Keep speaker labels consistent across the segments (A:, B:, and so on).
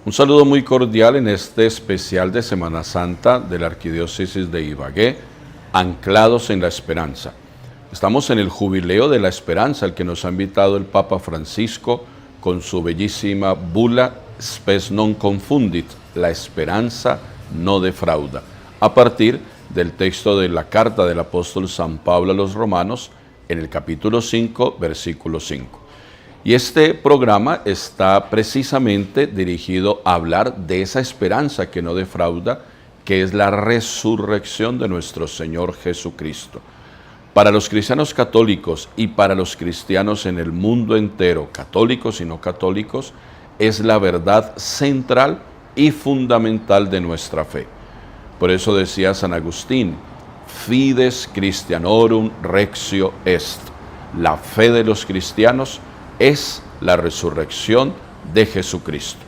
A: Un saludo muy cordial en este especial de Semana Santa de la Arquidiócesis de Ibagué, anclados en la esperanza. Estamos en el Jubileo de la Esperanza, al que nos ha invitado el Papa Francisco con su bellísima bula Spes non confundit, la esperanza no defrauda, a partir del texto de la carta del apóstol San Pablo a los Romanos, en el capítulo 5, versículo 5. Y este programa está precisamente dirigido a hablar de esa esperanza que no defrauda, que es la resurrección de nuestro Señor Jesucristo. Para los cristianos católicos y para los cristianos en el mundo entero, católicos y no católicos, es la verdad central y fundamental de nuestra fe. Por eso decía San Agustín, fides Christianorum rexio est. La fe de los cristianos es la resurrección de Jesucristo.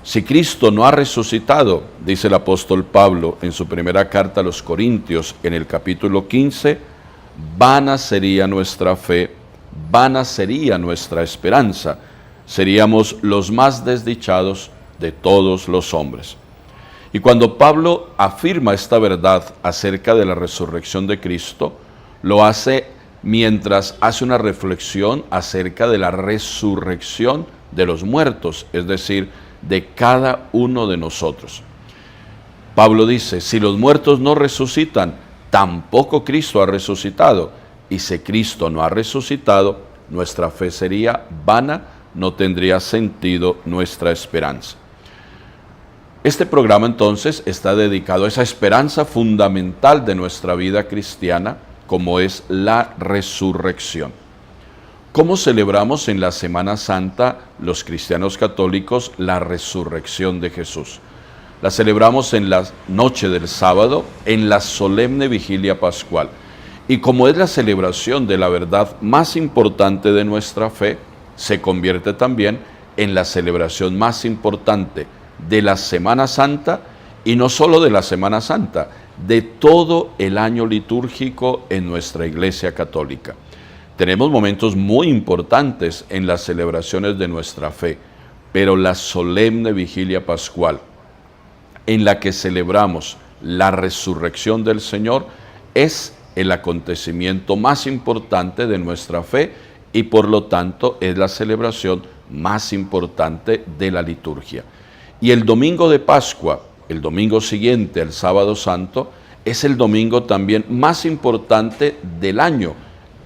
A: Si Cristo no ha resucitado, dice el apóstol Pablo en su primera carta a los Corintios, en el capítulo 15, vana sería nuestra fe, vana sería nuestra esperanza, seríamos los más desdichados de todos los hombres. Y cuando Pablo afirma esta verdad acerca de la resurrección de Cristo, lo hace mientras hace una reflexión acerca de la resurrección de los muertos, es decir, de cada uno de nosotros. Pablo dice, si los muertos no resucitan, tampoco Cristo ha resucitado. Y si Cristo no ha resucitado, nuestra fe sería vana, no tendría sentido nuestra esperanza. Este programa entonces está dedicado a esa esperanza fundamental de nuestra vida cristiana, como es la resurrección. ¿Cómo celebramos en la Semana Santa los cristianos católicos la resurrección de Jesús? La celebramos en la noche del sábado, en la solemne vigilia pascual. Y como es la celebración de la verdad más importante de nuestra fe, se convierte también en la celebración más importante de la Semana Santa, y no solo de la Semana Santa, de todo el año litúrgico en nuestra Iglesia Católica. Tenemos momentos muy importantes en las celebraciones de nuestra fe, pero la solemne vigilia pascual, en la que celebramos la resurrección del Señor, es el acontecimiento más importante de nuestra fe y por lo tanto es la celebración más importante de la liturgia. Y el domingo de Pascua, el domingo siguiente al sábado santo, es el domingo también más importante del año,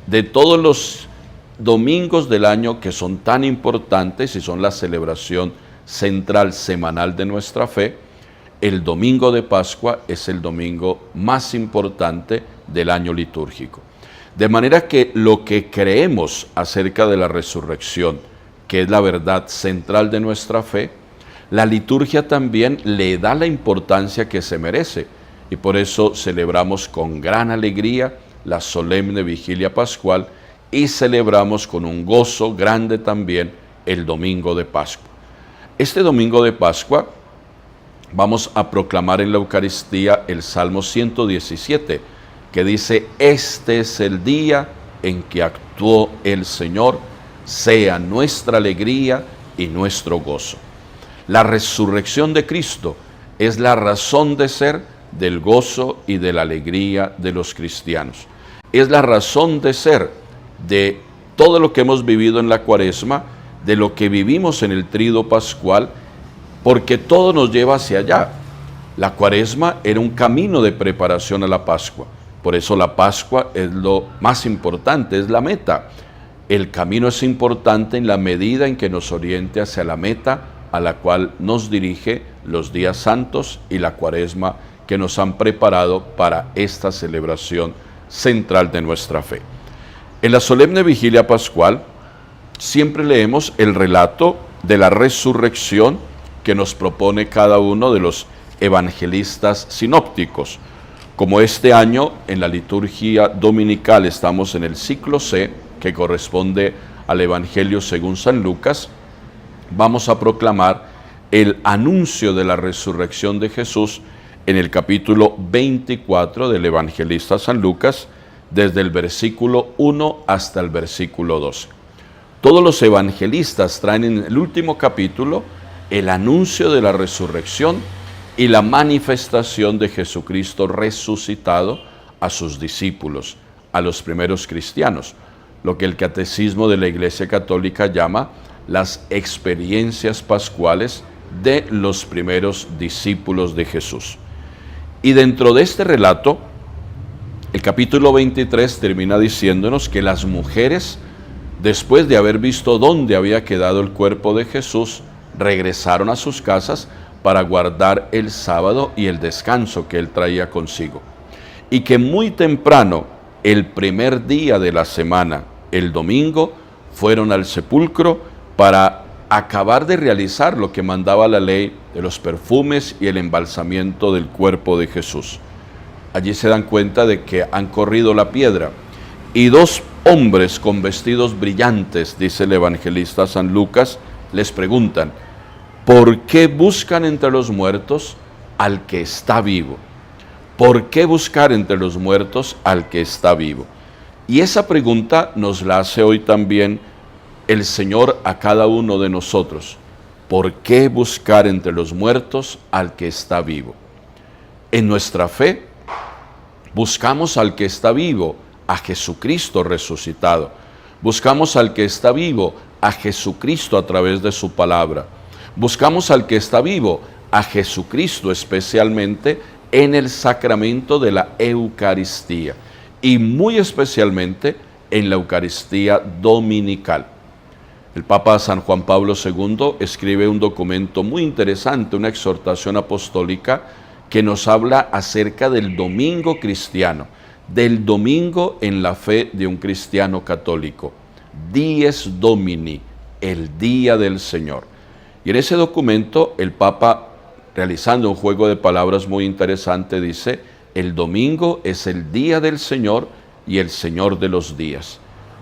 A: de todos los domingos del año que son tan importantes y son la celebración central semanal de nuestra fe. El domingo de Pascua es el domingo más importante del año litúrgico. De manera que lo que creemos acerca de la resurrección, que es la verdad central de nuestra fe, la liturgia también le da la importancia que se merece, y por eso celebramos con gran alegría la solemne vigilia pascual y celebramos con un gozo grande también el domingo de Pascua. Este domingo de Pascua vamos a proclamar en la Eucaristía el Salmo 117, que dice, este es el día en que actuó el Señor, sea nuestra alegría y nuestro gozo. La resurrección de Cristo es la razón de ser del gozo y de la alegría de los cristianos. Es la razón de ser de todo lo que hemos vivido en la Cuaresma, de lo que vivimos en el Tríodo Pascual, porque todo nos lleva hacia allá. La Cuaresma era un camino de preparación a la Pascua. Por eso la Pascua es lo más importante, es la meta. El camino es importante en la medida en que nos oriente hacia la meta a la cual nos dirige los días santos y la Cuaresma que nos han preparado para esta celebración central de nuestra fe. En la solemne vigilia pascual siempre leemos el relato de la resurrección que nos propone cada uno de los evangelistas sinópticos. Como este año en la liturgia dominical estamos en el ciclo C, que corresponde al Evangelio según San Lucas, vamos a proclamar el anuncio de la resurrección de Jesús en el capítulo 24 del evangelista San Lucas, desde el versículo 1 hasta el versículo 12. Todos los evangelistas traen en el último capítulo el anuncio de la resurrección y la manifestación de Jesucristo resucitado a sus discípulos, a los primeros cristianos, lo que el Catecismo de la Iglesia Católica llama las experiencias pascuales de los primeros discípulos de Jesús. Y dentro de este relato, el capítulo 23 termina diciéndonos que las mujeres, después de haber visto dónde había quedado el cuerpo de Jesús, regresaron a sus casas para guardar el sábado y el descanso que él traía consigo. Y que muy temprano, el primer día de la semana, el domingo, fueron al sepulcro para acabar de realizar lo que mandaba la ley de los perfumes y el embalsamiento del cuerpo de Jesús. Allí se dan cuenta de que han corrido la piedra y dos hombres con vestidos brillantes, dice el evangelista San Lucas, les preguntan: ¿por qué buscan entre los muertos al que está vivo? ¿Por qué buscar entre los muertos al que está vivo? Y esa pregunta nos la hace hoy también el Señor a cada uno de nosotros. ¿Por qué buscar entre los muertos al que está vivo? En nuestra fe buscamos al que está vivo, a Jesucristo resucitado. Buscamos al que está vivo, a Jesucristo a través de su palabra. Buscamos al que está vivo, a Jesucristo especialmente en el sacramento de la Eucaristía y muy especialmente en la Eucaristía dominical. El Papa San Juan Pablo II escribe un documento muy interesante, una exhortación apostólica que nos habla acerca del domingo cristiano, del domingo en la fe de un cristiano católico. Dies Domini, el día del Señor. Y en ese documento el Papa, realizando un juego de palabras muy interesante, dice: el domingo es el día del Señor y el Señor de los días.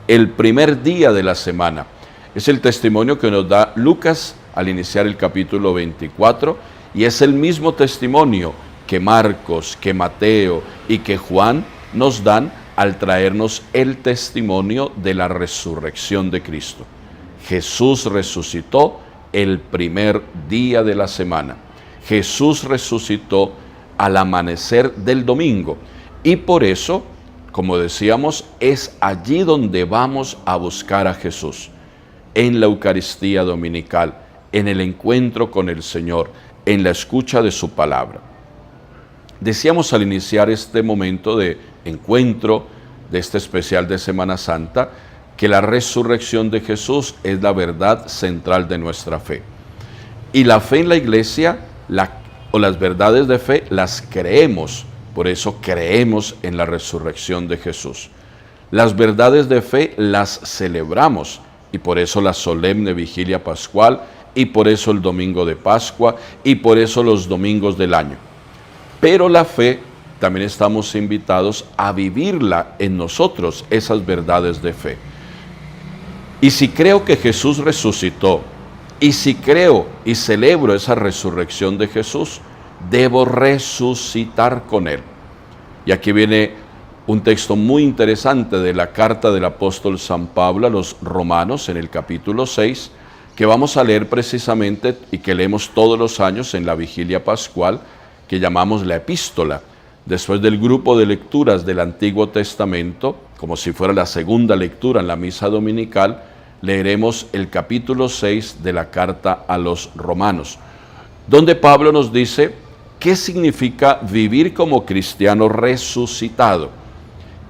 A: El primer día de la semana. Es el testimonio que nos da Lucas al iniciar el capítulo 24 y es el mismo testimonio que Marcos, que Mateo y que Juan nos dan al traernos el testimonio de la resurrección de Cristo. Jesús resucitó el primer día de la semana. Jesús resucitó al amanecer del domingo y por eso, como decíamos, es allí donde vamos a buscar a Jesús, en la Eucaristía dominical, en el encuentro con el Señor, en la escucha de su palabra. Decíamos al iniciar este momento de encuentro, de este especial de Semana Santa, que la resurrección de Jesús es la verdad central de nuestra fe. Y la fe en la Iglesia, las verdades de fe, las creemos, por eso creemos en la resurrección de Jesús. Las verdades de fe las celebramos, y por eso la solemne vigilia pascual, y por eso el domingo de Pascua, y por eso los domingos del año. Pero la fe, también estamos invitados a vivirla en nosotros, esas verdades de fe. Y si creo que Jesús resucitó, y si creo y celebro esa resurrección de Jesús, debo resucitar con Él. Y aquí viene un texto muy interesante de la carta del apóstol San Pablo a los Romanos en el capítulo 6, que vamos a leer precisamente y que leemos todos los años en la vigilia pascual, que llamamos la epístola. Después del grupo de lecturas del Antiguo Testamento, como si fuera la segunda lectura en la misa dominical, leeremos el capítulo 6 de la carta a los Romanos, donde Pablo nos dice qué significa vivir como cristiano resucitado.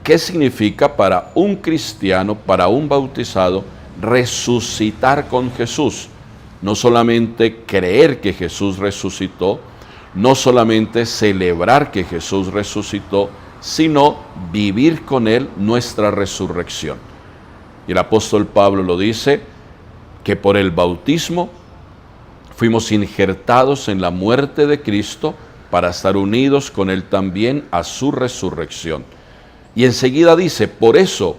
A: ¿Qué significa para un cristiano, para un bautizado, resucitar con Jesús? No solamente creer que Jesús resucitó, no solamente celebrar que Jesús resucitó, sino vivir con Él nuestra resurrección. Y el apóstol Pablo lo dice, que por el bautismo fuimos injertados en la muerte de Cristo para estar unidos con Él también a su resurrección. Y enseguida dice, por eso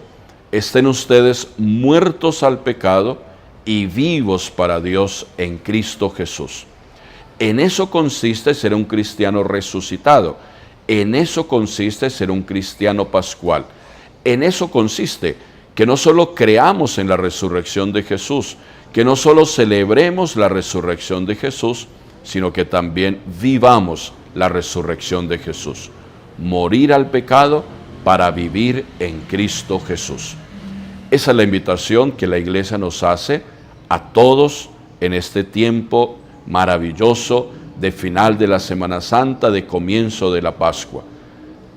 A: estén ustedes muertos al pecado y vivos para Dios en Cristo Jesús. En eso consiste ser un cristiano resucitado. En eso consiste ser un cristiano pascual. En eso consiste que no solo creamos en la resurrección de Jesús, que no solo celebremos la resurrección de Jesús, sino que también vivamos la resurrección de Jesús. Morir al pecado para vivir en Cristo Jesús. Esa es la invitación que la Iglesia nos hace a todos en este tiempo maravilloso de final de la Semana Santa, de comienzo de la Pascua.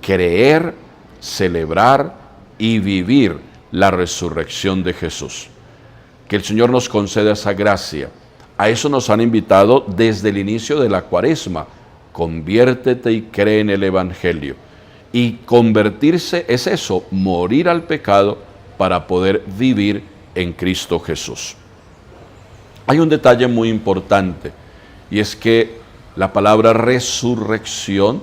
A: Creer, celebrar y vivir la resurrección de Jesús. Que el Señor nos conceda esa gracia. A eso nos han invitado desde el inicio de la Cuaresma. Conviértete y cree en el Evangelio. Y convertirse es eso, morir al pecado para poder vivir en Cristo Jesús. Hay un detalle muy importante, y es que la palabra resurrección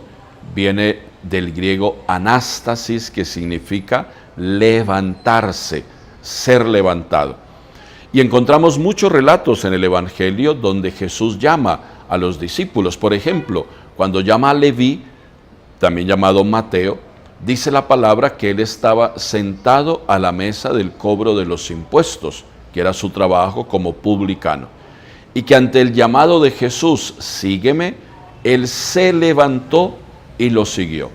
A: viene del griego anástasis, que significa levantarse, ser levantado. Y encontramos muchos relatos en el Evangelio donde Jesús llama a los discípulos. Por ejemplo, cuando llama a Leví, también llamado Mateo, dice la palabra que él estaba sentado a la mesa del cobro de los impuestos, que era su trabajo como publicano, y que ante el llamado de Jesús, sígueme, él se levantó y lo siguió.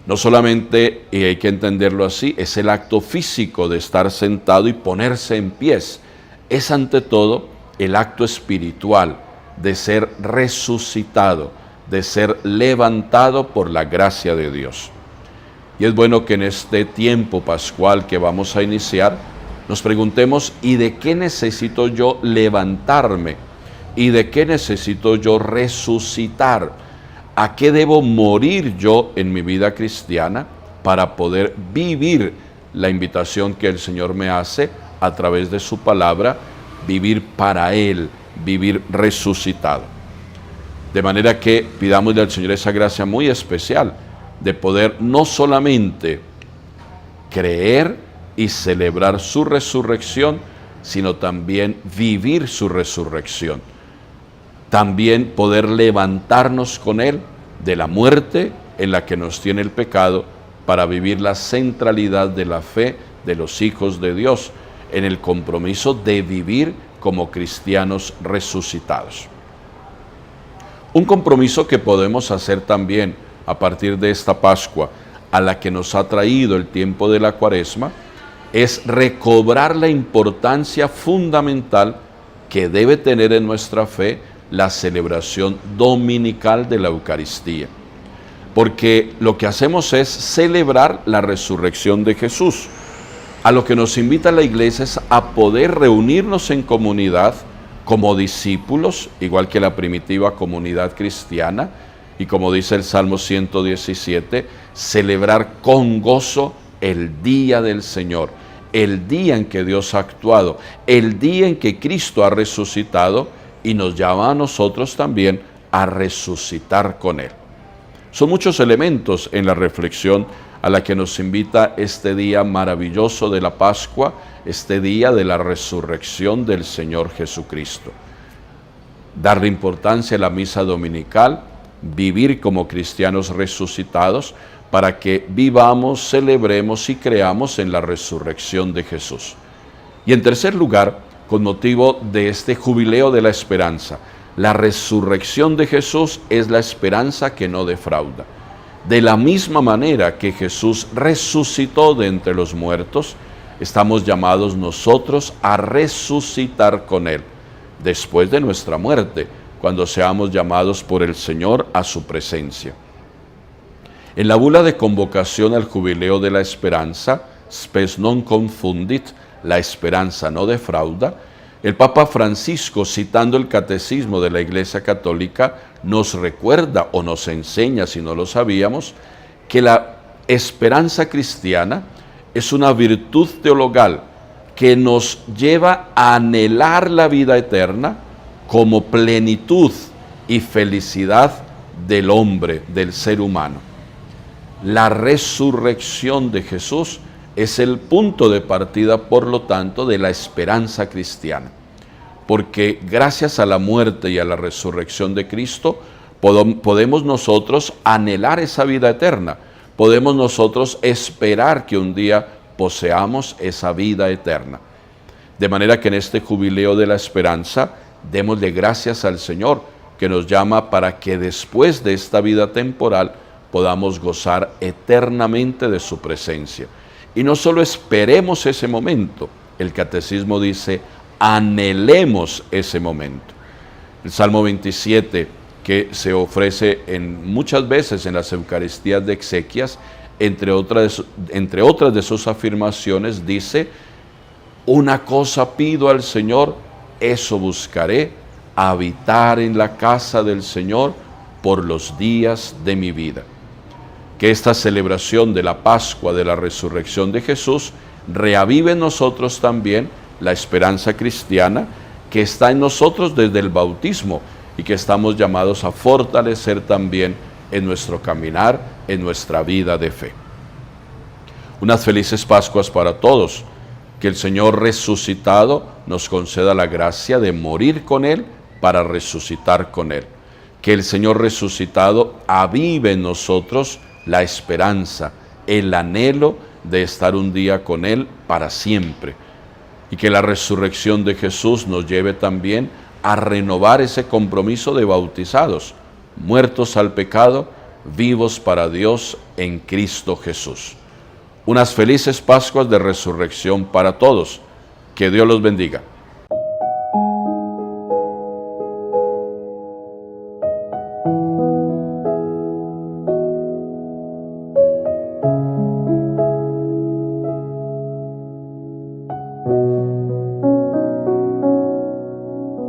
A: No solamente, y hay que entenderlo así, es el acto físico de estar sentado y ponerse en pies, es ante todo el acto espiritual de ser resucitado, de ser levantado por la gracia de Dios. Y es bueno que en este tiempo pascual que vamos a iniciar, nos preguntemos, ¿y de qué necesito yo levantarme? ¿Y de qué necesito yo resucitar? ¿A qué debo morir yo en mi vida cristiana para poder vivir la invitación que el Señor me hace a través de su palabra, vivir para Él, vivir resucitado? De manera que pidámosle al Señor esa gracia muy especial de poder no solamente creer y celebrar su resurrección, sino también vivir su resurrección. También poder levantarnos con Él de la muerte en la que nos tiene el pecado para vivir la centralidad de la fe de los hijos de Dios en el compromiso de vivir como cristianos resucitados. Un compromiso que podemos hacer también a partir de esta Pascua a la que nos ha traído el tiempo de la Cuaresma es recobrar la importancia fundamental que debe tener en nuestra fe la celebración dominical de la Eucaristía. Porque lo que hacemos es celebrar la resurrección de Jesús. A lo que nos invita la Iglesia es a poder reunirnos en comunidad como discípulos, igual que la primitiva comunidad cristiana, y como dice el Salmo 117, celebrar con gozo el día del Señor, el día en que Dios ha actuado, el día en que Cristo ha resucitado y nos llama a nosotros también a resucitar con Él. Son muchos elementos en la reflexión a la que nos invita este día maravilloso de la Pascua, este día de la resurrección del Señor Jesucristo. Darle importancia a la misa dominical, vivir como cristianos resucitados, para que vivamos, celebremos y creamos en la resurrección de Jesús. Y en tercer lugar, con motivo de este jubileo de la esperanza, la resurrección de Jesús es la esperanza que no defrauda. De la misma manera que Jesús resucitó de entre los muertos, estamos llamados nosotros a resucitar con Él, después de nuestra muerte, cuando seamos llamados por el Señor a su presencia. En la bula de convocación al jubileo de la esperanza, spes non confundit, la esperanza no defrauda, el Papa Francisco, citando el catecismo de la Iglesia Católica, nos recuerda o nos enseña, si no lo sabíamos, que la esperanza cristiana es una virtud teologal que nos lleva a anhelar la vida eterna como plenitud y felicidad del hombre, del ser humano. La resurrección de Jesús es el punto de partida, por lo tanto, de la esperanza cristiana. Porque gracias a la muerte y a la resurrección de Cristo, podemos nosotros anhelar esa vida eterna. Podemos nosotros esperar que un día poseamos esa vida eterna. De manera que en este jubileo de la esperanza, démosle gracias al Señor, que nos llama para que después de esta vida temporal podamos gozar eternamente de su presencia. Y no solo esperemos ese momento, el catecismo dice, anhelemos ese momento. El Salmo 27, que se ofrece muchas veces en las Eucaristías de exequias, entre otras de sus afirmaciones, dice, una cosa pido al Señor, eso buscaré, habitar en la casa del Señor por los días de mi vida. Que esta celebración de la Pascua, de la resurrección de Jesús, reavive en nosotros también la esperanza cristiana que está en nosotros desde el bautismo y que estamos llamados a fortalecer también en nuestro caminar, en nuestra vida de fe. Unas felices Pascuas para todos. Que el Señor resucitado nos conceda la gracia de morir con Él para resucitar con Él. Que el Señor resucitado avive en nosotros la esperanza, el anhelo de estar un día con Él para siempre. Y que la resurrección de Jesús nos lleve también a renovar ese compromiso de bautizados, muertos al pecado, vivos para Dios en Cristo Jesús. Unas felices Pascuas de resurrección para todos. Que Dios los bendiga.